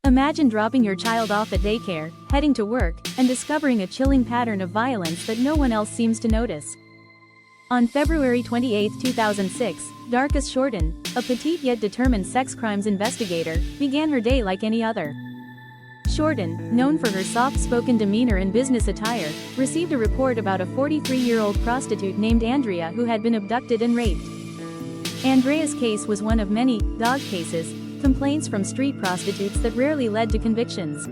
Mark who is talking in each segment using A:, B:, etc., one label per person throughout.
A: Imagine dropping your child off at daycare, heading to work, and discovering a chilling pattern of violence that no one else seems to notice. On February 28, 2006, Darcus Shorten, a petite yet determined sex crimes investigator, began her day like any other. Shorten, known for her soft-spoken demeanor and business attire, received a report about a 43-year-old prostitute named Andrea who had been abducted and raped. Andrea's case was one of many dog cases, complaints from street prostitutes that rarely led to convictions.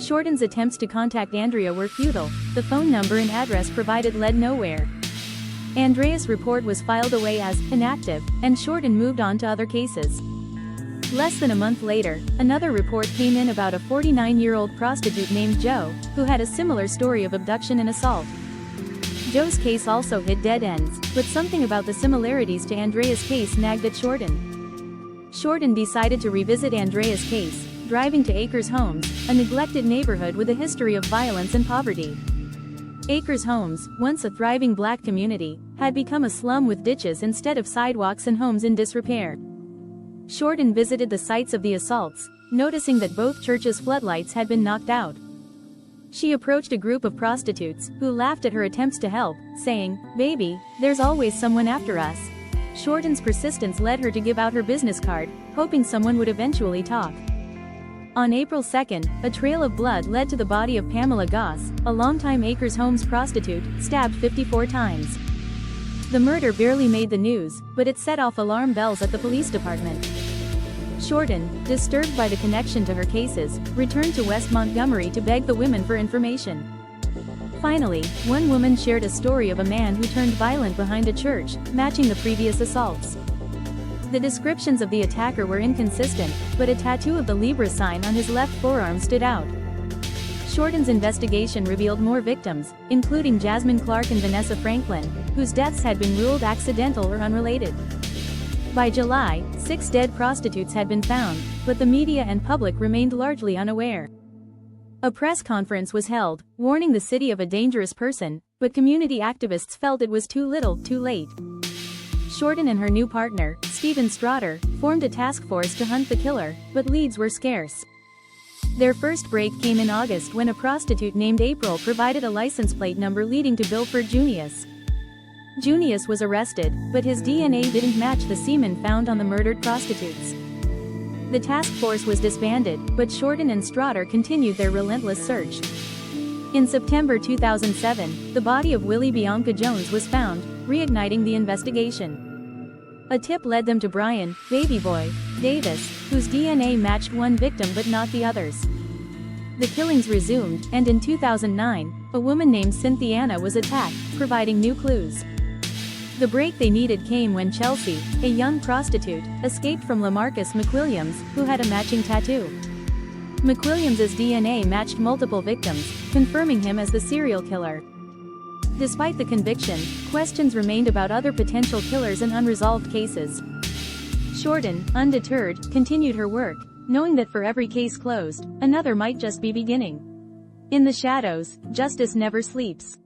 A: Shorten's attempts to contact Andrea were futile. The phone number and address provided led nowhere. Andrea's report was filed away as inactive, and Shorten moved on to other cases. Less than a month later, another report came in about a 49-year-old prostitute named Jo, who had a similar story of abduction and assault. Jo's case also hit dead ends, but something about the similarities to Andrea's case nagged at Shorten. Shorten decided to revisit Andrea's case, driving to Acres Homes, a neglected neighborhood with a history of violence and poverty. Acres Homes, once a thriving black community, had become a slum with ditches instead of sidewalks and homes in disrepair. Shorten visited the sites of the assaults, noticing that both churches' floodlights had been knocked out. She approached a group of prostitutes, who laughed at her attempts to help, saying, "Baby, there's always someone after us." Shorten's persistence led her to give out her business card, hoping someone would eventually talk. On April 2, a trail of blood led to the body of Pamela Goss, a longtime Acres Homes prostitute, stabbed 54 times. The murder barely made the news, but it set off alarm bells at the police department. Shorten, disturbed by the connection to her cases, returned to West Montgomery to beg the women for information. Finally, one woman shared a story of a man who turned violent behind a church, matching the previous assaults. The descriptions of the attacker were inconsistent, but a tattoo of the Libra sign on his left forearm stood out. Shorten's investigation revealed more victims, including Jasmine Clark and Vanessa Franklin, whose deaths had been ruled accidental or unrelated. By July, 6 dead prostitutes had been found, but the media and public remained largely unaware. A press conference was held, warning the city of a dangerous person, but community activists felt it was too little, too late. Shorten and her new partner, Stephen Strotter, formed a task force to hunt the killer, but leads were scarce. Their first break came in August when a prostitute named April provided a license plate number leading to Bilford Junius. Junius was arrested, but his DNA didn't match the semen found on the murdered prostitutes. The task force was disbanded, but Shorten and Strotter continued their relentless search. In September 2007, the body of Willie Bianca Jones was found, reigniting the investigation. A tip led them to Brian, "Baby Boy," Davis, whose DNA matched one victim but not the others. The killings resumed, and in 2009, a woman named Cynthiana was attacked, providing new clues. The break they needed came when Chelsea, a young prostitute, escaped from LaMarcus McWilliams, who had a matching tattoo. McWilliams's DNA matched multiple victims, confirming him as the serial killer. Despite the conviction, questions remained about other potential killers and unresolved cases. Shorten, undeterred, continued her work, knowing that for every case closed, another might just be beginning. In the shadows, justice never sleeps.